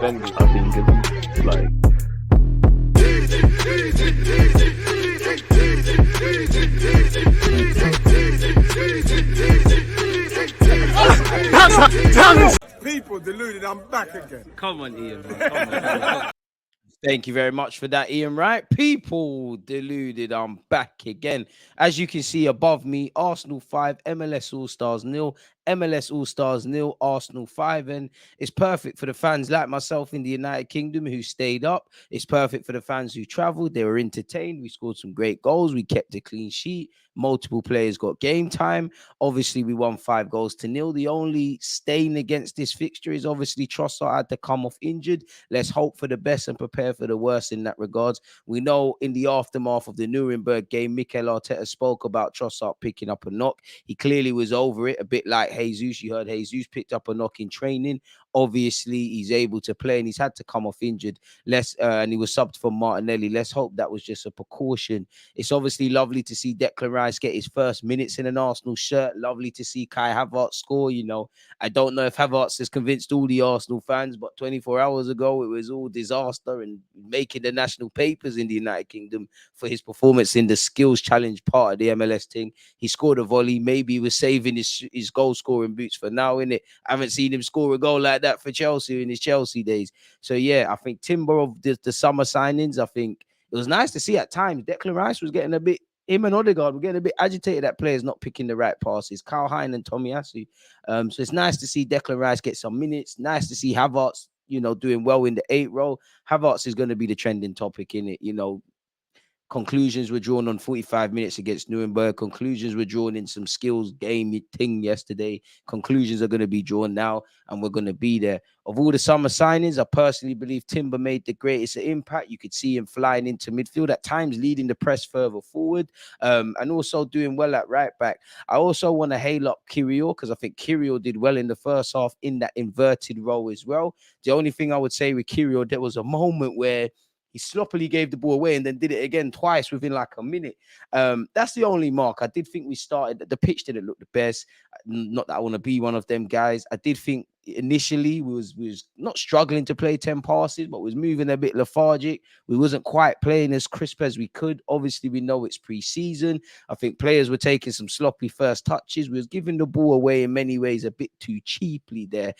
defending. I think it's like. People deluded, I'm back again. Come on, Ian. Come on. Thank you very much for that, Ian Wright. People deluded, I'm back again. As you can see above me, Arsenal 5, MLS All Stars 0, MLS All Stars 0, Arsenal 5. And it's perfect for the fans like myself in the United Kingdom who stayed up. It's perfect for the fans who traveled. They were entertained. We scored some great goals. We kept a clean sheet. Multiple players got game time. Obviously, we won 5-0. The only stain against this fixture is obviously Trossard had to come off injured. Let's hope for the best and prepare for the worst in that regards. We know in the aftermath of the Nuremberg game, Mikel Arteta spoke about Trossard picking up a knock. He clearly was over it, a bit like Jesus. You heard Jesus picked up a knock in training. Obviously, he's able to play and he's had to come off injured. And he was subbed for Martinelli. Let's hope that was just a precaution. It's obviously lovely to see Declan Rice get his first minutes in an Arsenal shirt. Lovely to see Kai Havertz score. You know, I don't know if Havertz has convinced all the Arsenal fans, but 24 hours ago, it was all disaster and making the national papers in the United Kingdom for his performance in the skills challenge part of the MLS thing. He scored a volley. Maybe he was saving his goal scoring boots for now, innit? I haven't seen him score a goal like that for Chelsea in his Chelsea days. So, yeah, I think timber of the summer signings, I think it was nice to see at times Declan Rice was getting a bit, him and Odegaard were getting a bit agitated at players not picking the right passes, Kyle Hine and Tomiyasu. So it's nice to see Declan Rice get some minutes. Nice to see Havertz, you know, doing well in the 8 role. Havertz is going to be the trending topic in it, you know. Conclusions were drawn on 45 minutes against Nuremberg. Conclusions were drawn in some skills game thing yesterday. Conclusions are going to be drawn now, and we're going to be there. Of all the summer signings, I personally believe Timber made the greatest impact. You could see him flying into midfield at times, leading the press further forward, and also doing well at right back. I also want to hail up Kirill because I think Kirill did well in the first half in that inverted role as well. The only thing I would say with Kirill, there was a moment where he sloppily gave the ball away and then did it again twice within like a minute. That's the only mark. I did think we started, the pitch didn't look the best. Not that I want to be one of them guys. I did think initially we was not struggling to play 10 passes, but was moving a bit lethargic. We wasn't quite playing as crisp as we could. Obviously, we know it's pre-season. I think players were taking some sloppy first touches. We was giving the ball away in many ways a bit too cheaply there.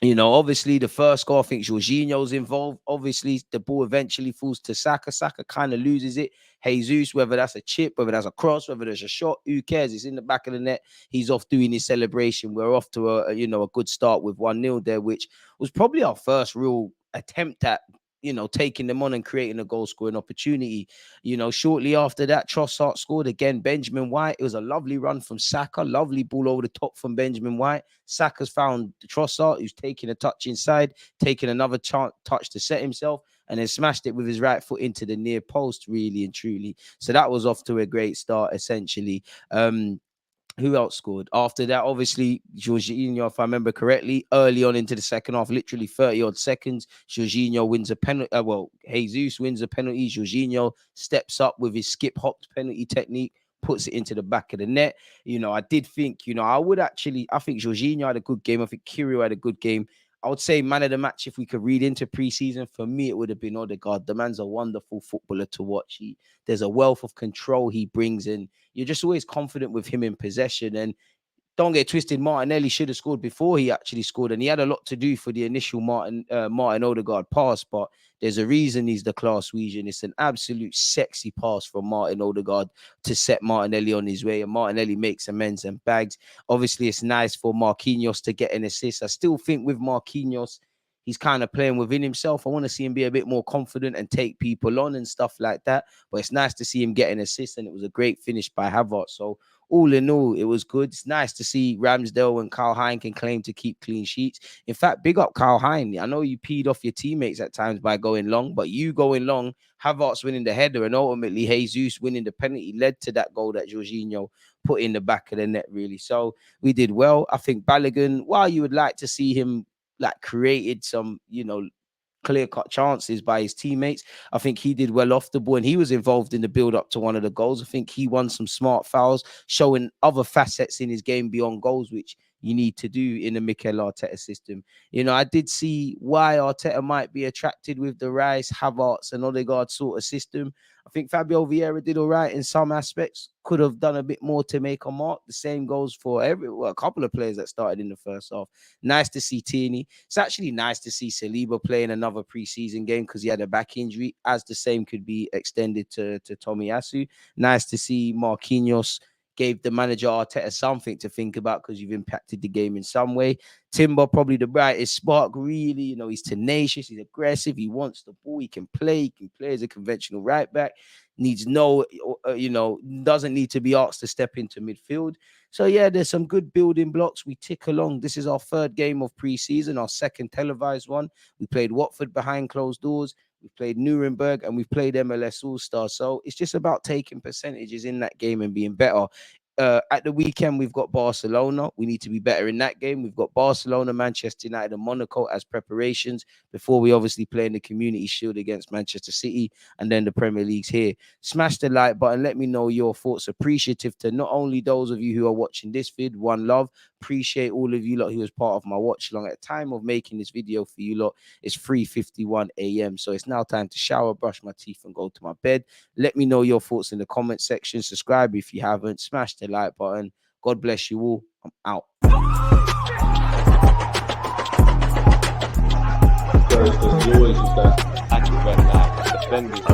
You know, obviously the first goal, I think Jorginho's involved. Obviously, the ball eventually falls to Saka. Saka kind of loses it. Jesus, whether that's a chip, whether that's a cross, whether there's a shot, who cares? It's in the back of the net. He's off doing his celebration. We're off to a good start with 1-0 there, which was probably our first real attempt at, you know, taking them on and creating a goal scoring opportunity. You know, shortly after that, Trossard scored again. Benjamin White. It was a lovely run from Saka. Lovely ball over the top from Benjamin White. Saka's found Trossard, who's taking a touch inside, taking another touch to set himself, and then smashed it with his right foot into the near post, really and truly. So that was off to a great start, essentially. Who else scored? After that, obviously, Jorginho, if I remember correctly, early on into the second half, literally 30-odd seconds, Jorginho wins a penalty. Jesus wins a penalty. Jorginho steps up with his skip-hopped penalty technique, puts it into the back of the net. You know, I did think, you know, I think Jorginho had a good game. I think Kirill had a good game. I would say man of the match, if we could read into preseason, for me, it would have been Odegaard. The man's a wonderful footballer to watch. There's a wealth of control he brings in. You're just always confident with him in possession. And don't get twisted, Martinelli should have scored before he actually scored. And he had a lot to do for the initial Martin Odegaard pass. But there's a reason he's the class region. It's an absolute sexy pass from Martin Odegaard to set Martinelli on his way. And Martinelli makes amends and bags. Obviously, it's nice for Marquinhos to get an assist. I still think with Marquinhos, he's kind of playing within himself. I want to see him be a bit more confident and take people on and stuff like that. But it's nice to see him get an assist, and it was a great finish by Havertz. So all in all, it was good. It's nice to see Ramsdale and Kyle Hine can claim to keep clean sheets. In fact, big up Kyle Hine. I know you peed off your teammates at times by going long, but you going long, Havertz winning the header, and ultimately Jesus winning the penalty led to that goal that Jorginho put in the back of the net, really. So we did well. I think Balogun, while you would like to see him like created some, you know, clear-cut chances by his teammates, I think he did well off the ball, and he was involved in the build-up to one of the goals. I think he won some smart fouls, showing other facets in his game beyond goals, which you need to do in the Mikel Arteta system. You know, I did see why Arteta might be attracted with the Rice, Havertz, and Odegaard sort of system. I think Fabio Vieira did all right in some aspects, could have done a bit more to make a mark. The same goes for a couple of players that started in the first half. Nice to see Tierney. It's actually nice to see Saliba playing another preseason game because he had a back injury, as the same could be extended to Tomiyasu. Nice to see Marquinhos gave the manager Arteta something to think about because you've impacted the game in some way. Timber, probably the brightest spark, really. You know, he's tenacious, he's aggressive, he wants the ball, he can play as a conventional right back, needs no, doesn't need to be asked to step into midfield. So, yeah, there's some good building blocks. We tick along. This is our third game of preseason, our second televised one. We played Watford behind closed doors. We've played Nuremberg and we've played MLS All Stars. So it's just about taking percentages in that game and being better. At the weekend, we've got Barcelona. We need to be better in that game. We've got Barcelona, Manchester United, and Monaco as preparations before we obviously play in the Community Shield against Manchester City, and then the Premier League's here. Smash the like button. Let me know your thoughts. Appreciative to not only those of you who are watching this vid, one love. Appreciate all of you lot who was part of my watch along. At the time of making this video for you lot, it's 3:51 a.m. So it's now time to shower, brush my teeth, and go to my bed. Let me know your thoughts in the comment section. Subscribe if you haven't. Smash the like button. God bless you all. I'm out. So you always use that active red line, defenders.